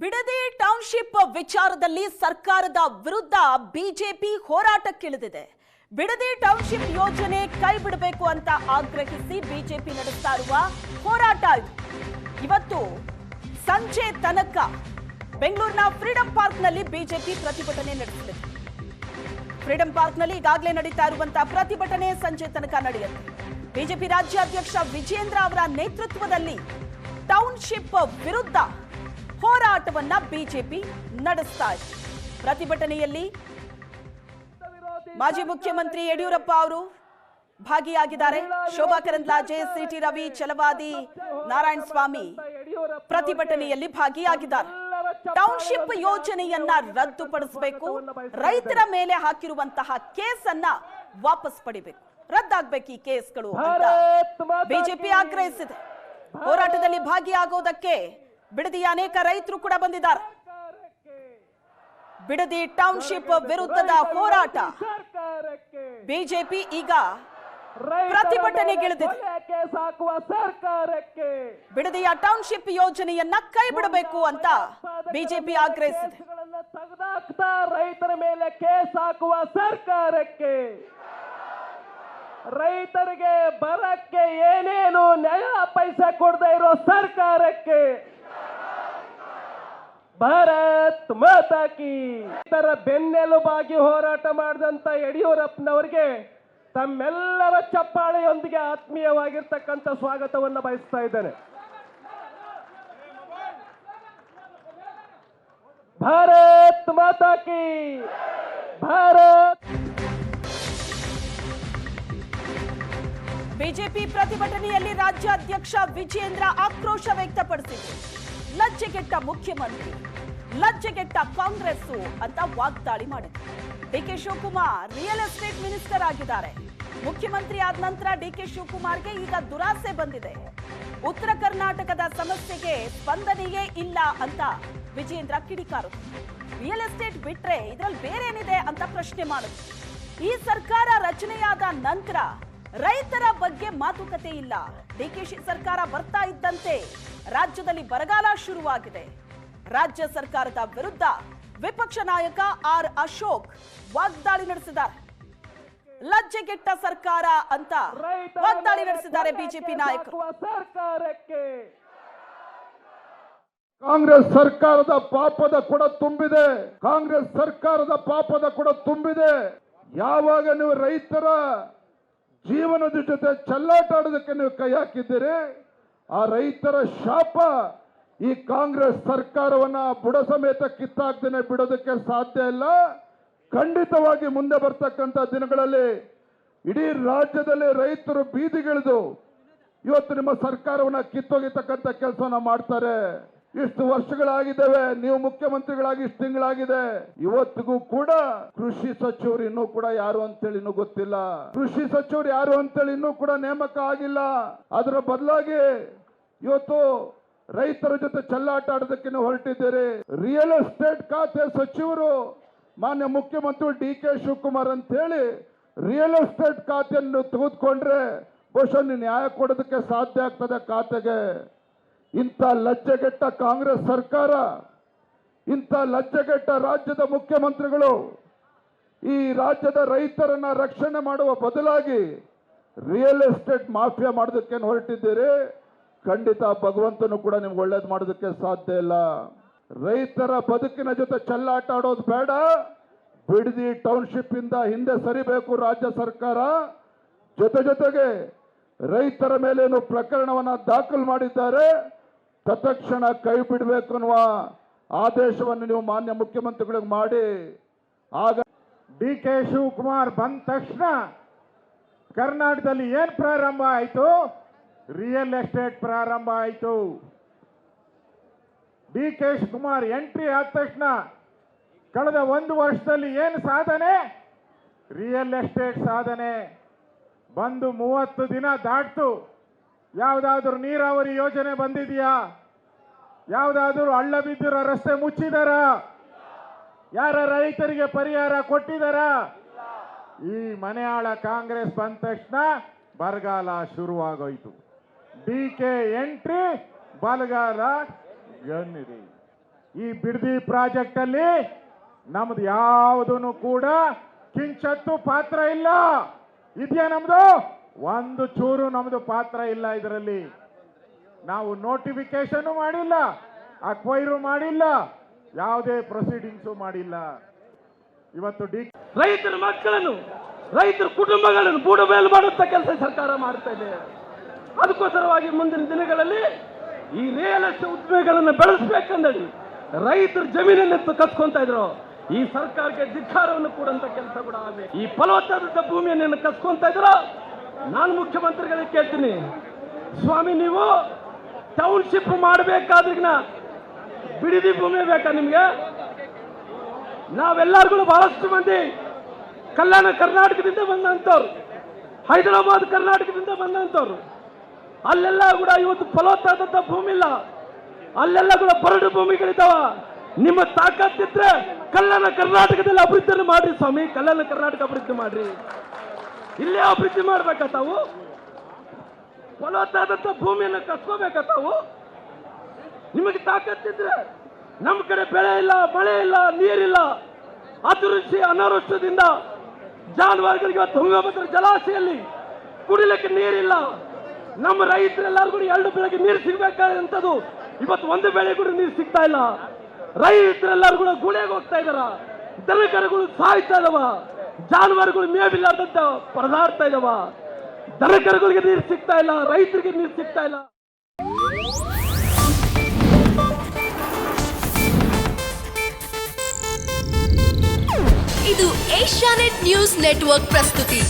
Bidadi township ವಿಚಾರದಲ್ಲಿ ಸರ್ಕಾರದ ವಿರುದ್ಧ ಬಿಜೆಪಿ ಹೋರಾಟಕ್ಕಿಳಿದಿದೆ. ಬಿಡದಿ ಟೌನ್ಶಿಪ್ ಯೋಜನೆ ಕೈಬಿಡಬೇಕು ಅಂತ ಆಗ್ರಹಿಸಿ ಬಿಜೆಪಿ ನಡೆಸ್ತಾ ಇರುವ ಹೋರಾಟ ಇದು. ಇವತ್ತು ಸಂಜೆ ತನಕ ಬೆಂಗಳೂರಿನ ಫ್ರೀಡಂ ಪಾರ್ಕ್ನಲ್ಲಿ ಬಿಜೆಪಿ ಪ್ರತಿಭಟನೆ ನಡೆಸಿದೆ. ಫ್ರೀಡಂ ಪಾರ್ಕ್ನಲ್ಲಿ ಈಗಾಗಲೇ ನಡೀತಾ ಇರುವಂತಹ ಪ್ರತಿಭಟನೆ ಸಂಜೆ ತನಕ ನಡೆಯುತ್ತೆ. ಬಿಜೆಪಿ ರಾಜ್ಯಾಧ್ಯಕ್ಷ ವಿಜೇಂದ್ರ ಅವರ ನೇತೃತ್ವದಲ್ಲಿ ಟೌನ್ಶಿಪ್ ವಿರುದ್ಧ ಹೋರಾಟವನ್ನ ಬಿಜೆಪಿ ನಡೆಸ್ತಾ ಇದೆ. ಪ್ರತಿಭಟನೆಯಲ್ಲಿ ಮಾಜಿ ಮುಖ್ಯಮಂತ್ರಿ ಯಡಿಯೂರಪ್ಪ ಅವರು ಭಾಗಿಯಾಗಿದ್ದಾರೆ. ಶೋಭಾ ಕರಂದ್ಲಾಜೆ, ಸಿಟಿ ರವಿ, ಛಲವಾದಿ ನಾರಾಯಣ ಸ್ವಾಮಿ ಪ್ರತಿಭಟನೆಯಲ್ಲಿ ಭಾಗಿಯಾಗಿದ್ದಾರೆ. ಟೌನ್ಶಿಪ್ ಯೋಜನೆಯನ್ನ ರದ್ದುಪಡಿಸಬೇಕು, ರೈತರ ಮೇಲೆ ಹಾಕಿರುವಂತಹ ಕೇಸನ್ನ ವಾಪಸ್ ಪಡಿಬೇಕು, ರದ್ದಾಗಬೇಕು ಈ ಕೇಸ್ಗಳು ಅಂತ ಬಿಜೆಪಿ ಆಗ್ರಹಿಸಿದೆ. ಹೋರಾಟದಲ್ಲಿ ಭಾಗಿಯಾಗೋದಕ್ಕೆ ಬಿಡದಿಯ ಅನೇಕ ರೈತರು ಕೂಡ ಬಂದಿದ್ದಾರೆ. ಬಿಡದಿ ಟೌನ್ಶಿಪ್ ವಿರುದ್ಧದ ಹೋರಾಟ ಬಿಜೆಪಿ ಈಗ ಪ್ರತಿಭಟನೆಗಿಳಿದಿದೆ. ಬಿಡದಿಯ ಟೌನ್ಶಿಪ್ ಯೋಜನೆಯನ್ನ ಕೈ ಬಿಡಬೇಕು ಅಂತ ಬಿಜೆಪಿ ಆಗ್ರಹಿಸಿದೆ. ರೈತರ ಮೇಲೆ ಕೇಸ್ ಹಾಕುವ ಸರ್ಕಾರಕ್ಕೆ, ರೈತರಿಗೆ ಬರಕ್ಕೆ ಏನೇನು ನ್ಯಾಯ ಪೈಸೆ ಕೊಡದೇ ಇರೋ ಸರ್ಕಾರಕ್ಕೆ ಭಾರತ್ ಮಾತಾ ಕಿ. ರೈತರ ಬೆನ್ನೆಲುಬಾಗಿ ಹೋರಾಟ ಮಾಡಿದಂತ ಯಡಿಯೂರಪ್ಪನವರಿಗೆ ತಮ್ಮೆಲ್ಲರ ಚಪ್ಪಾಳೆಯೊಂದಿಗೆ ಆತ್ಮೀಯವಾಗಿರ್ತಕ್ಕಂಥ ಸ್ವಾಗತವನ್ನು ಬಯಸ್ತಾ ಇದ್ದೇನೆ. ಭಾರತ್ ಮಾತಾ ಕಿ. ಭಾರತ್. ಬಿಜೆಪಿ ಪ್ರತಿಭಟನೆಯಲ್ಲಿ ರಾಜ್ಯಾಧ್ಯಕ್ಷ ವಿಜೇಂದ್ರ ಆಕ್ರೋಶ ವ್ಯಕ್ತಪಡಿಸಿದರು. ಲಜ್ಜೆಗೆಟ್ಟ ಮುಖ್ಯಮಂತ್ರಿ, ಲಜ್ಜೆಗೆಟ್ಟ ಕಾಂಗ್ರೆಸ್ ಅಂತ ವಾಗ್ದಾಳಿ ಮಾಡಿದರು. DK Shivakumar real estate minister ಆಗಿದ್ದಾರೆ. ಮುಖ್ಯಮಂತ್ರಿ ಆದ ನಂತರ ಡಿಕೆ ಶಿವಕುಮಾರ್ಗೆ ಈಗ ದುರಾಸೆ ಬಂದಿದೆ. ಉತ್ತರ ಕರ್ನಾಟಕದ ಸಮಸ್ಯೆಗೆ ಸ್ಪಂದನೆಯೇ ಇಲ್ಲ ಅಂತ ವಿಜೇಂದ್ರ ಕಿಡಿಕಾರರು. ರಿಯಲ್ ಎಸ್ಟೇಟ್ ಬಿಟ್ರೆ ಇದರಲ್ಲಿ ಬೇರೇನಿದೆ ಅಂತ ಪ್ರಶ್ನೆ ಮಾಡಿದ್ರು. ಈ ಸರ್ಕಾರ ರಚನೆಯಾದ ನಂತರ ರೈತರ ಬಗ್ಗೆ ಮಾತುಕತೆ ಇಲ್ಲ. ಡಿಕೆಶಿ ಸರ್ಕಾರ ಬರ್ತಾ ಇದ್ದಂತೆ ರಾಜ್ಯದಲ್ಲಿ ಬರಗಾಲ ಶುರುವಾಗಿದೆ. ರಾಜ್ಯ ಸರ್ಕಾರದ ವಿರುದ್ಧ ವಿಪಕ್ಷ ನಾಯಕ ಆರ್ ಅಶೋಕ್ ವಾಗ್ದಾಳಿ ನಡೆಸಿದ್ದಾರೆ. ಲಜ್ಜೆಗೆಟ್ಟ ಸರ್ಕಾರ ಅಂತ ವಾಗ್ದಾಳಿ ನಡೆಸಿದ್ದಾರೆ ಬಿಜೆಪಿ ನಾಯಕರು. ಕಾಂಗ್ರೆಸ್ ಸರ್ಕಾರದ ಪಾಪದ ಕೂಡ ತುಂಬಿದೆ. ಕಾಂಗ್ರೆಸ್ ಸರ್ಕಾರದ ಪಾಪದ ಕೂಡ ತುಂಬಿದೆ. ಯಾವಾಗ ನೀವು ರೈತರ ಜೀವನದ ಜೊತೆ ಚೆಲ್ಲಾಟ ಆಡೋದಕ್ಕೆ ನೀವು ಕೈ ಹಾಕಿದ್ದೀರಿ, ಆ ರೈತರ ಶಾಪ ಈ ಕಾಂಗ್ರೆಸ್ ಸರ್ಕಾರವನ್ನ ಬುಡ ಸಮೇತ ಕಿತ್ತಾಕ್ದೇನೆ ಬಿಡೋದಕ್ಕೆ ಸಾಧ್ಯ ಇಲ್ಲ. ಖಂಡಿತವಾಗಿ ಮುಂದೆ ಬರ್ತಕ್ಕಂಥ ದಿನಗಳಲ್ಲಿ ಇಡೀ ರಾಜ್ಯದಲ್ಲಿ ರೈತರು ಬೀದಿಗಿಳಿದು ಇವತ್ತು ನಿಮ್ಮ ಸರ್ಕಾರವನ್ನ ಕಿತ್ತೊಗಿತಕ್ಕಂಥ ಕೆಲಸವನ್ನ ಮಾಡ್ತಾರೆ. ಇಷ್ಟು ವರ್ಷಗಳಾಗಿದ್ದೇವೆ, ನೀವು ಮುಖ್ಯಮಂತ್ರಿಗಳಾಗಿ ಇಷ್ಟು ತಿಂಗಳಾಗಿದೆ, ಇವತ್ತಿಗೂ ಕೂಡ ಕೃಷಿ ಸಚಿವರು ಇನ್ನೂ ಕೂಡ ಯಾರು ಅಂತೇಳಿ ಇನ್ನೂ ಗೊತ್ತಿಲ್ಲ. ಕೃಷಿ ಸಚಿವರು ಯಾರು ಅಂತೇಳಿ ಇನ್ನೂ ಕೂಡ ನೇಮಕ ಆಗಿಲ್ಲ. ಅದರ ಬದಲಾಗಿ ಇವತ್ತು ರೈತರ ಜೊತೆ ಚೆಲ್ಲಾಟ ಆಡೋದಕ್ಕೆ ನೀವು ಹೊರಟಿದ್ದೀರಿ. ರಿಯಲ್ ಎಸ್ಟೇಟ್ ಖಾತೆ ಸಚಿವರು ಮಾನ್ಯ ಮುಖ್ಯಮಂತ್ರಿ ಡಿಕೆ ಶಿವಕುಮಾರ್ ಅಂತ ಹೇಳಿ ರಿಯಲ್ ಎಸ್ಟೇಟ್ ಖಾತೆಯನ್ನು ತೆಗೆದುಕೊಂಡ್ರೆ ಬಹುಶಃ ನೀವು ನ್ಯಾಯ ಕೊಡೋದಕ್ಕೆ ಸಾಧ್ಯ ಆಗ್ತದೆ ಖಾತೆಗೆ. ಇಂಥ ಲಜ್ಜೆಗೆಟ್ಟ ಕಾಂಗ್ರೆಸ್ ಸರ್ಕಾರ, ಇಂಥ ಲಜ್ಜೆಗೆಟ್ಟ ರಾಜ್ಯದ ಮುಖ್ಯಮಂತ್ರಿಗಳು ಈ ರಾಜ್ಯದ ರೈತರನ್ನ ರಕ್ಷಣೆ ಮಾಡುವ ಬದಲಾಗಿ ರಿಯಲ್ ಎಸ್ಟೇಟ್ ಮಾಫಿಯಾ ಮಾಡೋದಕ್ಕೆ ಹೊರಟಿದ್ದೀರಿ. ಖಂಡಿತ ಭಗವಂತನು ಕೂಡ ನಿಮ್ಗೆ ಒಳ್ಳೇದು ಮಾಡೋದಕ್ಕೆ ಸಾಧ್ಯ ಇಲ್ಲ. ರೈತರ ಬದುಕಿನ ಜೊತೆ ಚೆಲ್ಲಾಟ ಆಡೋದು ಬೇಡ. ಬಿಡದಿ ಟೌನ್ಶಿಪ್ ಇಂದ ಹಿಂದೆ ಸರಿಬೇಕು ರಾಜ್ಯ ಸರ್ಕಾರ. ಜೊತೆಗೆ ರೈತರ ಮೇಲೇನು ಪ್ರಕರಣವನ್ನ ದಾಖಲು ಮಾಡಿದ್ದಾರೆ, ತತ್ಕ್ಷಣ ಕೈ ಬಿಡಬೇಕು ಅನ್ನುವ ಆದೇಶವನ್ನು ನೀವು ಮಾನ್ಯ ಮುಖ್ಯಮಂತ್ರಿಗಳಿಗೆ ಮಾಡಿ. ಆಗ ಡಿಕೆ ಶಿವಕುಮಾರ್ ಬಂದ ತಕ್ಷಣ ಕರ್ನಾಟಕದಲ್ಲಿ ಏನ್ ಪ್ರಾರಂಭ ಆಯಿತು? ರಿಯಲ್ ಎಸ್ಟೇಟ್ ಪ್ರಾರಂಭ ಆಯಿತು. ಡಿಕೆ ಶಿವಕುಮಾರ್ ಎಂಟ್ರಿ ಆದ ತಕ್ಷಣ ಕಳೆದ 1 ವರ್ಷದಲ್ಲಿ ಏನು ಸಾಧನೆ? ರಿಯಲ್ ಎಸ್ಟೇಟ್ ಸಾಧನೆ. ಬಂದು 30 ದಿನ ದಾಟ್ತು. ಯಾವುದಾದ್ರೂ ನೀರಾವರಿ ಯೋಜನೆ ಬಂದಿದೆಯಾ? ಯಾವುದಾದ್ರೂ ಹಳ್ಳ ಬಿದ್ದಿರೋ ರಸ್ತೆ ಮುಚ್ಚಿದಾರ? ಯಾರ ರೈತರಿಗೆ ಪರಿಹಾರ ಕೊಟ್ಟಿದಾರ? ಈ ಮನೆಯಾಳ ಕಾಂಗ್ರೆಸ್ ಬಂದ ತಕ್ಷಣ ಬರಗಾಲ ಶುರುವಾಗೋಯ್ತು. ಡಿಕೆ ಎಂಟ್ರಿ ಬರಗಾಲ ಗನ್ನಿದೆ. ಈ ಬಿಡದಿ ಪ್ರಾಜೆಕ್ಟ್ ಅಲ್ಲಿ ನಮ್ದು ಯಾವುದೂ ಕೂಡ ಕಿಂಚತ್ತು ಪಾತ್ರ ಇಲ್ಲ. ಇದೆಯಾ ನಮ್ದು? ಒಂದು ಚೂರು ನಮ್ದು ಪಾತ್ರ ಇಲ್ಲ ಇದರಲ್ಲಿ. ನಾವು ನೋಟಿಫಿಕೇಶನ್ ಮಾಡಿಲ್ಲ, ಅಕ್ವೈರು ಮಾಡಿಲ್ಲ, ಯಾವುದೇ ಪ್ರೊಸೀಡಿಂಗ್ಸು ಮಾಡಿಲ್ಲ. ಇವತ್ತು ರೈತರ ಮಕ್ಕಳನ್ನು, ರೈತರ ಕುಟುಂಬಗಳನ್ನು ಬೂಡುಬೇಲು ಮಾಡುವಂತ ಕೆಲಸ ಸರ್ಕಾರ ಮಾಡ್ತಾ ಇದೆ. ಅದಕ್ಕೋಸ್ಕರವಾಗಿ ಮುಂದಿನ ದಿನಗಳಲ್ಲಿ ಈ ರಿಯಲ್ ಎಸ್ಟೇಟ್ ಉದ್ಯಮಿಗಳನ್ನು ಬೆಳೆಸಬೇಕಂದೇಳಿ ರೈತರ ಜಮೀನನ್ನು ಕಸ್ಕೊಂತ ಇದ್ರು. ಈ ಸರ್ಕಾರಕ್ಕೆ ಧಿಕ್ಕಾರವನ್ನು ಕೊಡುವಂತ ಕೆಲಸ ಕೂಡ ಆಗಬೇಕು. ಈ ಫಲವತ್ತಾದ ಭೂಮಿಯನ್ನು ಕಸ್ಕೊಂತ ಇದ್ರು. ನಾನು ಮುಖ್ಯಮಂತ್ರಿಗಳಿಗೆ ಕೇಳ್ತೀನಿ, ಸ್ವಾಮಿ ನೀವು ಟೌನ್ಶಿಪ್ ಮಾಡಬೇಕಾದ್ರಿಗಿನ ಬಿಡದಿ ಭೂಮಿ ಬೇಕಾ ನಿಮ್ಗೆ? ನಾವೆಲ್ಲರಿಗೂ ಬಹಳಷ್ಟು ಮಂದಿ ಕಲ್ಯಾಣ ಕರ್ನಾಟಕದಿಂದ ಬಂದಂತವ್ರು, ಹೈದರಾಬಾದ್ ಕರ್ನಾಟಕದಿಂದ ಬಂದಂತವ್ರು. ಅಲ್ಲೆಲ್ಲ ಕೂಡ ಇವತ್ತು ಫಲವತ್ತಾದಂತ ಭೂಮಿ ಇಲ್ಲ, ಅಲ್ಲೆಲ್ಲ ಕೂಡ ಬರಡು ಭೂಮಿಗಳಿದ್ದಾವ. ನಿಮ್ಮ ತಾಕತ್ತಿದ್ರೆ ಕಲ್ಯಾಣ ಕರ್ನಾಟಕದಲ್ಲಿ ಅಭಿವೃದ್ಧಿಯನ್ನು ಮಾಡ್ರಿ ಸ್ವಾಮಿ, ಕಲ್ಯಾಣ ಕರ್ನಾಟಕ ಅಭಿವೃದ್ಧಿ ಮಾಡ್ರಿ. ಇಲ್ಲೇ ಅಭಿವೃದ್ಧಿ ಮಾಡ್ಬೇಕಾ ತಾವು? ಫಲವತ್ತಾದಂತ ಭೂಮಿಯನ್ನು ಕಸ್ಕೋಬೇಕಾ ತಾವು? ನಿಮಗೆ ತಾಕತ್ತಿದ್ರೆ, ನಮ್ಮ ಕಡೆ ಬೆಳೆ ಇಲ್ಲ, ಮಳೆ ಇಲ್ಲ, ನೀರಿಲ್ಲ, ಅತಿವೃಷ್ಟಿ ಅನಾವೃಷ್ಟಿಯಿಂದ ಜಾನುವಾರುಗಳಿಗೆ ತುಂಗಭದ್ರಾ ಜಲಾಶಯಲ್ಲಿ ಕುಡಿಲಿಕ್ಕೆ ನೀರಿಲ್ಲ. ನಮ್ಮ ರೈತರೆಲ್ಲರೂ ಕೂಡ 2 ಬೆಳೆಗೆ ನೀರು ಸಿಗ್ಬೇಕಾದಂಥದ್ದು ಇವತ್ತು ಒಂದು ಬೆಳೆ ಕೂಡ ನೀರು ಸಿಗ್ತಾ ಇಲ್ಲ. ರೈತರೆಲ್ಲರೂ ಕೂಡ ಗುಳೆಗೆ ಹೋಗ್ತಾ ಇದಾರ, ದನಕರುಗಳು ಸಾಯ್ತಾ ಇದಾವ, ಜಾನುವಾರುಗಳು ಮೇವಿಲ್ಲಾರ್ದಂತ ಪರದಾಡ್ತಾ ಇದಾವ. ದನಕರುಗಳಿಗೆ ನೀರು ಸಿಗ್ತಾ ಇಲ್ಲ, ರೈತರಿಗೆ ನೀರು ಸಿಗ್ತಾ ಇಲ್ಲ. ಇದು ಏಷ್ಯಾನೆಟ್ ನ್ಯೂಸ್ ನೆಟ್ವರ್ಕ್ ಪ್ರಸ್ತುತಿ.